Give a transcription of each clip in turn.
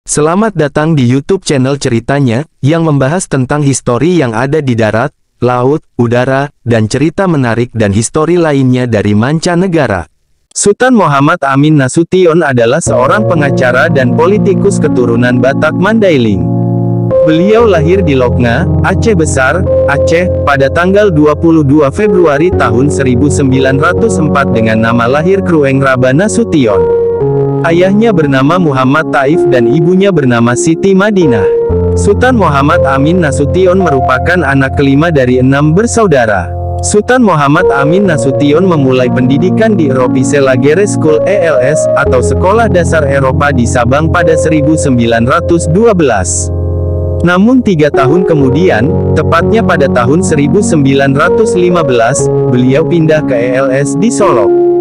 Selamat datang di YouTube channel Ceritanya, yang membahas tentang histori yang ada di darat, laut, udara, dan cerita menarik dan histori lainnya dari mancanegara. Sultan Muhammad Amin Nasution adalah seorang pengacara dan politikus keturunan Batak Mandailing. Beliau lahir di Loknga, Aceh Besar, Aceh, pada tanggal 22 Februari tahun 1904 dengan nama lahir Krueng Raba Nasution. Ayahnya bernama Muhammad Taif dan ibunya bernama Siti Madinah. Sultan Muhammad Amin Nasution merupakan anak kelima dari 6 bersaudara. Sultan Muhammad Amin Nasution memulai pendidikan di Eropise Lagere School ELS, atau Sekolah Dasar Eropa di Sabang pada 1912. Namun 3 tahun kemudian, tepatnya pada tahun 1915, beliau pindah ke ELS di Solok.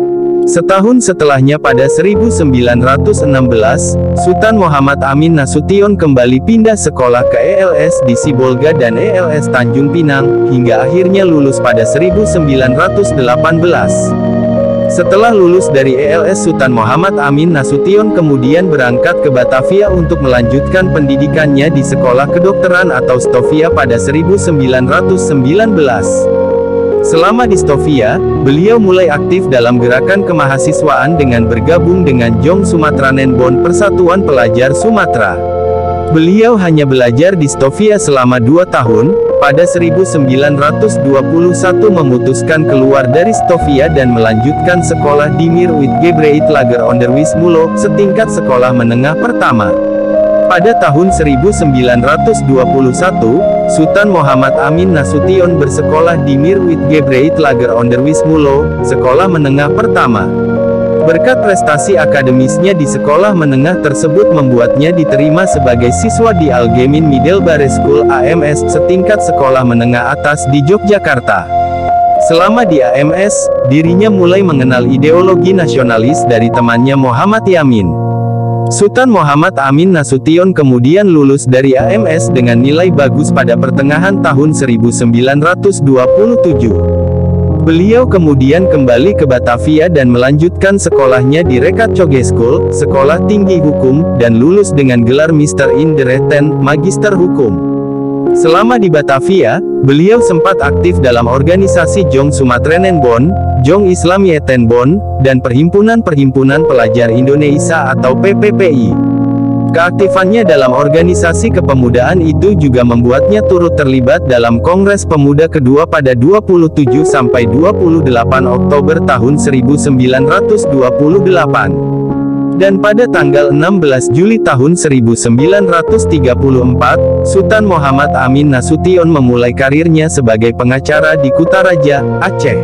Setahun setelahnya pada 1916, Sultan Muhammad Amin Nasution kembali pindah sekolah ke ELS di Sibolga dan ELS Tanjung Pinang, hingga akhirnya lulus pada 1918. Setelah lulus dari ELS, Sultan Muhammad Amin Nasution kemudian berangkat ke Batavia untuk melanjutkan pendidikannya di Sekolah Kedokteran atau Stovia pada 1919. Selama di Stovia, beliau mulai aktif dalam gerakan kemahasiswaan dengan bergabung dengan Jong Sumatranenbond, Persatuan Pelajar Sumatera. Beliau hanya belajar di Stovia selama 2 tahun, pada 1921 memutuskan keluar dari Stovia dan melanjutkan sekolah di Mirwitgebreit Lager Onderwijs setingkat sekolah menengah pertama. Pada tahun 1921, Sultan Muhammad Amin Nasution bersekolah di Mirwitgebreit Lager Onderwijs sekolah menengah pertama. Berkat prestasi akademisnya di sekolah menengah tersebut membuatnya diterima sebagai siswa di Algemin Middelbare School AMS, setingkat sekolah menengah atas di Yogyakarta. Selama di AMS, dirinya mulai mengenal ideologi nasionalis dari temannya Muhammad Yamin. Sultan Muhammad Amin Nasution kemudian lulus dari AMS dengan nilai bagus pada pertengahan tahun 1927. Beliau kemudian kembali ke Batavia dan melanjutkan sekolahnya di Rekat Coge School, Sekolah Tinggi Hukum, dan lulus dengan gelar Mr. in the Rechten, Magister Hukum. Selama di Batavia, beliau sempat aktif dalam organisasi Jong Sumatranenbond, Jong Islamietenbond, dan Perhimpunan-Perhimpunan Pelajar Indonesia atau PPPI. Keaktifannya dalam organisasi kepemudaan itu juga membuatnya turut terlibat dalam Kongres Pemuda kedua pada 27–28 Oktober tahun 1928. Dan pada tanggal 16 Juli tahun 1934, Sultan Muhammad Amin Nasution memulai karirnya sebagai pengacara di Kutaraja, Aceh.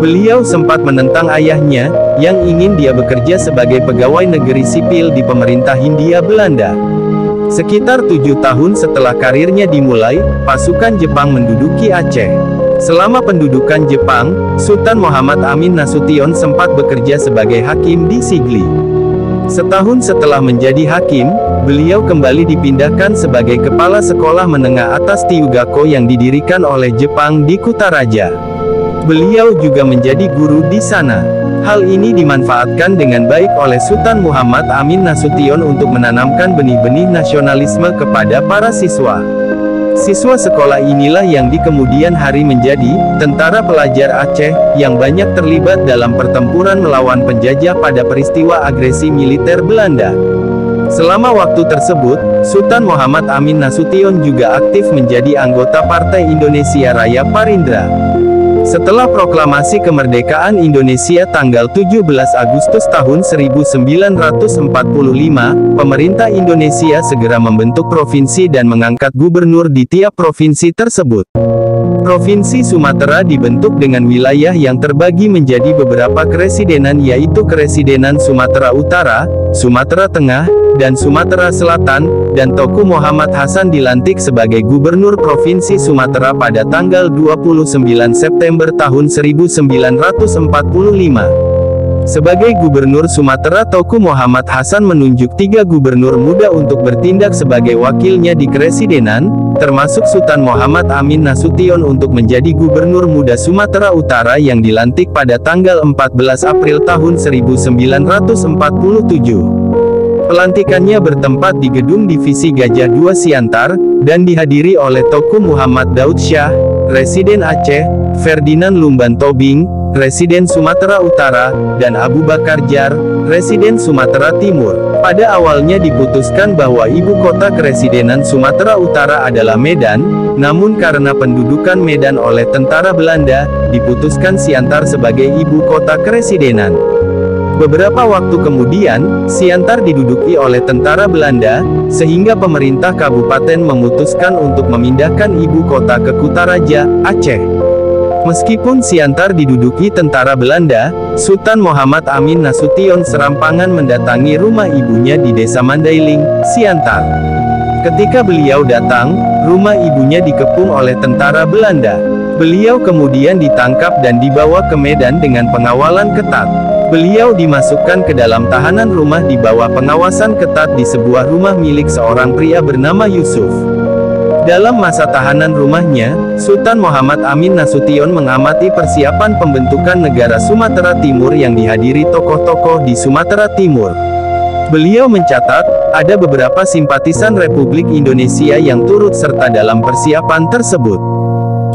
Beliau sempat menentang ayahnya, yang ingin dia bekerja sebagai pegawai negeri sipil di pemerintah Hindia Belanda. Sekitar 7 tahun setelah karirnya dimulai, pasukan Jepang menduduki Aceh. Selama pendudukan Jepang, Sultan Muhammad Amin Nasution sempat bekerja sebagai hakim di Sigli. Setahun setelah menjadi hakim, beliau kembali dipindahkan sebagai kepala sekolah menengah atas Tiugako yang didirikan oleh Jepang di Kutaraja. Beliau juga menjadi guru di sana. Hal ini dimanfaatkan dengan baik oleh Sultan Muhammad Amin Nasution untuk menanamkan benih-benih nasionalisme kepada para siswa. Siswa sekolah inilah yang di kemudian hari menjadi tentara pelajar Aceh, yang banyak terlibat dalam pertempuran melawan penjajah pada peristiwa agresi militer Belanda. Selama waktu tersebut, Sultan Muhammad Amin Nasution juga aktif menjadi anggota Partai Indonesia Raya Parindra. Setelah proklamasi kemerdekaan Indonesia tanggal 17 Agustus tahun 1945, pemerintah Indonesia segera membentuk provinsi dan mengangkat gubernur di tiap provinsi tersebut. Provinsi Sumatera dibentuk dengan wilayah yang terbagi menjadi beberapa keresidenan, yaitu Keresidenan Sumatera Utara, Sumatera Tengah, dan Sumatera Selatan, dan Teuku Muhammad Hasan dilantik sebagai Gubernur Provinsi Sumatera pada tanggal 29 September tahun 1945. Sebagai Gubernur Sumatera, Teuku Muhammad Hasan menunjuk 3 gubernur muda untuk bertindak sebagai wakilnya di Keresidenan, termasuk Sultan Muhammad Amin Nasution untuk menjadi Gubernur Muda Sumatera Utara yang dilantik pada tanggal 14 April tahun 1947. Pelantikannya bertempat di Gedung Divisi Gajah II Siantar, dan dihadiri oleh Teuku Muhammad Daud Syah, Residen Aceh, Ferdinand Lumban Tobing, Residen Sumatera Utara, dan Abu Bakar Jar, Residen Sumatera Timur. Pada awalnya diputuskan bahwa ibu kota Keresidenan Sumatera Utara adalah Medan, namun karena pendudukan Medan oleh tentara Belanda, diputuskan Siantar sebagai ibu kota Keresidenan. Beberapa waktu kemudian, Siantar diduduki oleh tentara Belanda, sehingga pemerintah kabupaten memutuskan untuk memindahkan ibu kota ke Kutaraja, Aceh. Meskipun Siantar diduduki tentara Belanda, Sultan Muhammad Amin Nasution serampangan mendatangi rumah ibunya di Desa Mandailing, Siantar. Ketika beliau datang, rumah ibunya dikepung oleh tentara Belanda. Beliau kemudian ditangkap dan dibawa ke Medan dengan pengawalan ketat. Beliau dimasukkan ke dalam tahanan rumah di bawah pengawasan ketat di sebuah rumah milik seorang pria bernama Yusuf. Dalam masa tahanan rumahnya, Sultan Muhammad Amin Nasution mengamati persiapan pembentukan negara Sumatera Timur yang dihadiri tokoh-tokoh di Sumatera Timur. Beliau mencatat, ada beberapa simpatisan Republik Indonesia yang turut serta dalam persiapan tersebut.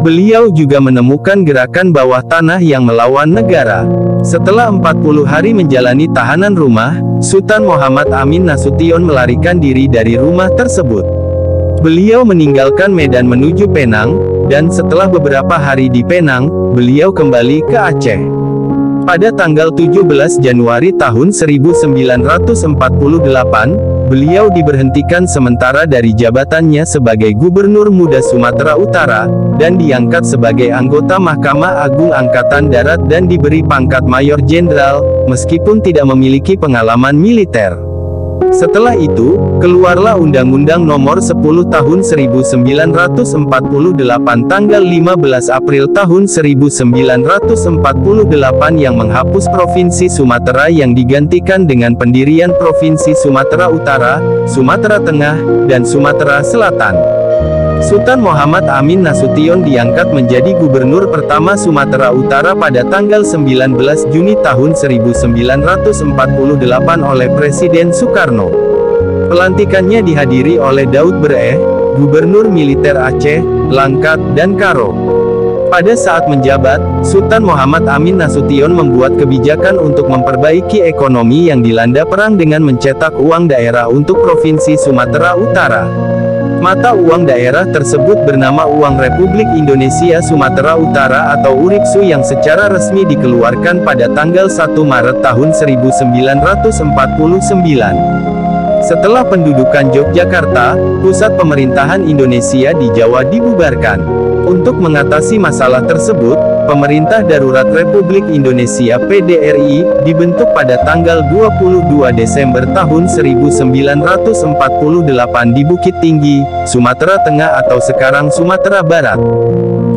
Beliau juga menemukan gerakan bawah tanah yang melawan negara. Setelah 40 hari menjalani tahanan rumah, Sultan Muhammad Amin Nasution melarikan diri dari rumah tersebut. Beliau meninggalkan Medan menuju Penang, dan setelah beberapa hari di Penang, beliau kembali ke Aceh. Pada tanggal 17 Januari tahun 1948, beliau diberhentikan sementara dari jabatannya sebagai Gubernur Muda Sumatera Utara, dan diangkat sebagai anggota Mahkamah Agung Angkatan Darat dan diberi pangkat Mayor Jenderal, meskipun tidak memiliki pengalaman militer. Setelah itu, keluarlah Undang-Undang Nomor 10 Tahun 1948 tanggal 15 April tahun 1948 yang menghapus Provinsi Sumatera yang digantikan dengan pendirian Provinsi Sumatera Utara, Sumatera Tengah, dan Sumatera Selatan. Sultan Muhammad Amin Nasution diangkat menjadi gubernur pertama Sumatera Utara pada tanggal 19 Juni tahun 1948 oleh Presiden Soekarno. Pelantikannya dihadiri oleh Daud Bereh, Gubernur Militer Aceh, Langkat, dan Karo. Pada saat menjabat, Sultan Muhammad Amin Nasution membuat kebijakan untuk memperbaiki ekonomi yang dilanda perang dengan mencetak uang daerah untuk Provinsi Sumatera Utara. Mata uang daerah tersebut bernama Uang Republik Indonesia Sumatera Utara atau URIPSU yang secara resmi dikeluarkan pada tanggal 1 Maret tahun 1949. Setelah pendudukan Yogyakarta, pusat pemerintahan Indonesia di Jawa dibubarkan. Untuk mengatasi masalah tersebut, Pemerintah Darurat Republik Indonesia (PDRI) dibentuk pada tanggal 22 Desember tahun 1948 di Bukit Tinggi, Sumatera Tengah atau sekarang Sumatera Barat.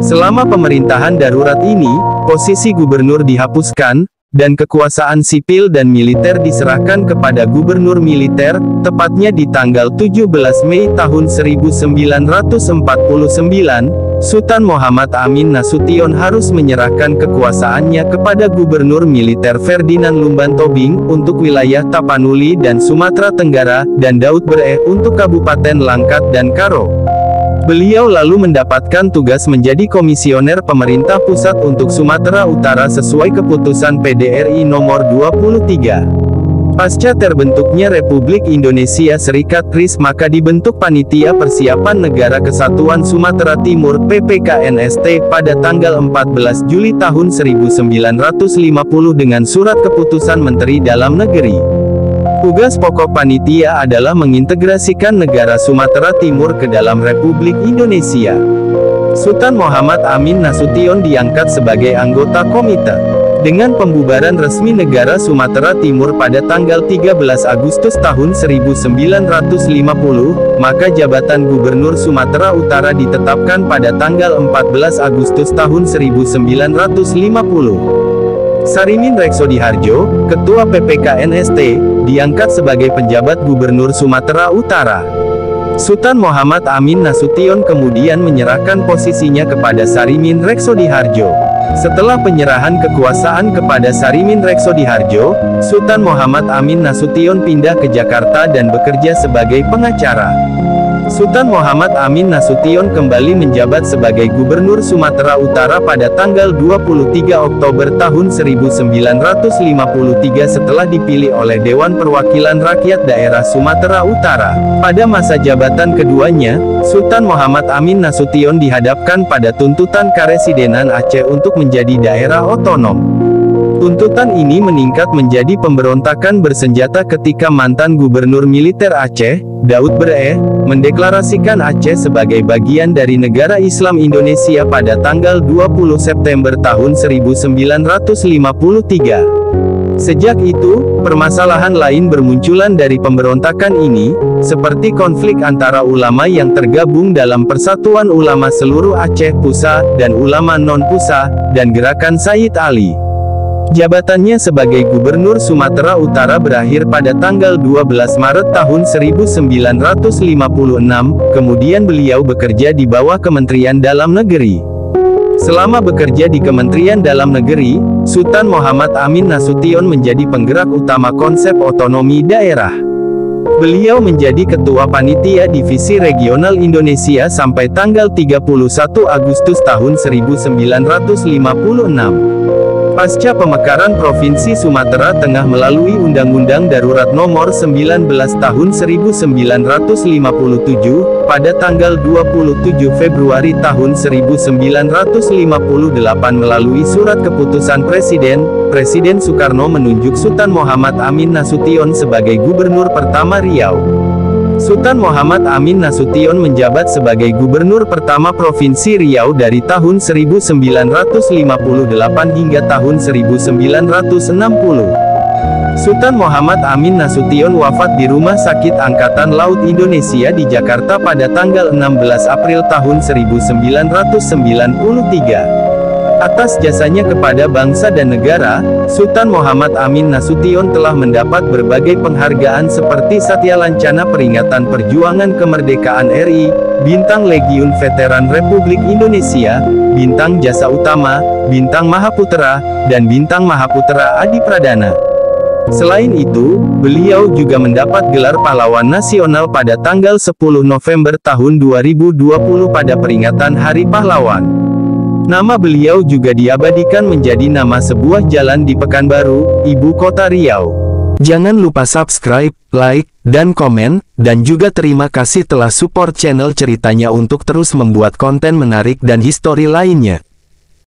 Selama pemerintahan darurat ini, posisi gubernur dihapuskan, dan kekuasaan sipil dan militer diserahkan kepada gubernur militer, tepatnya di tanggal 17 Mei tahun 1949, Sultan Muhammad Amin Nasution harus menyerahkan kekuasaannya kepada Gubernur Militer Ferdinand Lumban Tobing untuk wilayah Tapanuli dan Sumatera Tenggara, dan Daud Bereh untuk Kabupaten Langkat dan Karo. Beliau lalu mendapatkan tugas menjadi komisioner pemerintah pusat untuk Sumatera Utara sesuai keputusan PDRI nomor 23. Pasca terbentuknya Republik Indonesia Serikat RIS maka dibentuk Panitia Persiapan Negara Kesatuan Sumatera Timur PPKNST pada tanggal 14 Juli tahun 1950 dengan surat keputusan Menteri Dalam Negeri. Tugas pokok panitia adalah mengintegrasikan negara Sumatera Timur ke dalam Republik Indonesia. Sultan Muhammad Amin Nasution diangkat sebagai anggota komite. Dengan pembubaran resmi negara Sumatera Timur pada tanggal 13 Agustus tahun 1950, maka jabatan Gubernur Sumatera Utara ditetapkan pada tanggal 14 Agustus tahun 1950. Sarimin Reksodiharjo, Ketua PPKNST, diangkat sebagai penjabat Gubernur Sumatera Utara. Sultan Muhammad Amin Nasution kemudian menyerahkan posisinya kepada Sarimin Reksodiharjo. Setelah penyerahan kekuasaan kepada Sarimin Reksodiharjo, Sultan Muhammad Amin Nasution pindah ke Jakarta dan bekerja sebagai pengacara. Sultan Muhammad Amin Nasution kembali menjabat sebagai Gubernur Sumatera Utara pada tanggal 23 Oktober tahun 1953 setelah dipilih oleh Dewan Perwakilan Rakyat Daerah Sumatera Utara. Pada masa jabatan keduanya, Sultan Muhammad Amin Nasution dihadapkan pada tuntutan Karesidenan Aceh untuk menjadi daerah otonom. Tuntutan ini meningkat menjadi pemberontakan bersenjata ketika mantan gubernur militer Aceh, Daud Bereh, mendeklarasikan Aceh sebagai bagian dari negara Islam Indonesia pada tanggal 20 September tahun 1953. Sejak itu, permasalahan lain bermunculan dari pemberontakan ini, seperti konflik antara ulama yang tergabung dalam Persatuan Ulama Seluruh Aceh Pusa, dan ulama non-Pusa, dan Gerakan Sayyid Ali. Jabatannya sebagai Gubernur Sumatera Utara berakhir pada tanggal 12 Maret tahun 1956, kemudian beliau bekerja di bawah Kementerian Dalam Negeri. Selama bekerja di Kementerian Dalam Negeri, Sultan Muhammad Amin Nasution menjadi penggerak utama konsep otonomi daerah. Beliau menjadi Ketua Panitia Divisi Regional Indonesia sampai tanggal 31 Agustus tahun 1956. Pasca pemekaran Provinsi Sumatera Tengah melalui Undang-Undang Darurat Nomor 19 Tahun 1957, pada tanggal 27 Februari tahun 1958 melalui Surat Keputusan Presiden Soekarno menunjuk Sultan Muhammad Amin Nasution sebagai Gubernur pertama Riau. Sultan Muhammad Amin Nasution menjabat sebagai Gubernur pertama Provinsi Riau dari tahun 1958 hingga tahun 1960. Sultan Muhammad Amin Nasution wafat di Rumah Sakit Angkatan Laut Indonesia di Jakarta pada tanggal 16 April tahun 1993. Atas jasanya kepada bangsa dan negara, Sultan Muhammad Amin Nasution telah mendapat berbagai penghargaan seperti Satya Lancana Peringatan Perjuangan Kemerdekaan RI, Bintang Legiun Veteran Republik Indonesia, Bintang Jasa Utama, Bintang Mahaputra, dan Bintang Mahaputra Adi Pradana. Selain itu, beliau juga mendapat gelar pahlawan nasional pada tanggal 10 November tahun 2020 pada peringatan Hari Pahlawan. Nama beliau juga diabadikan menjadi nama sebuah jalan di Pekanbaru, ibu kota Riau. Jangan lupa subscribe, like, dan komen, dan juga terima kasih telah support channel ceritanya untuk terus membuat konten menarik dan histori lainnya.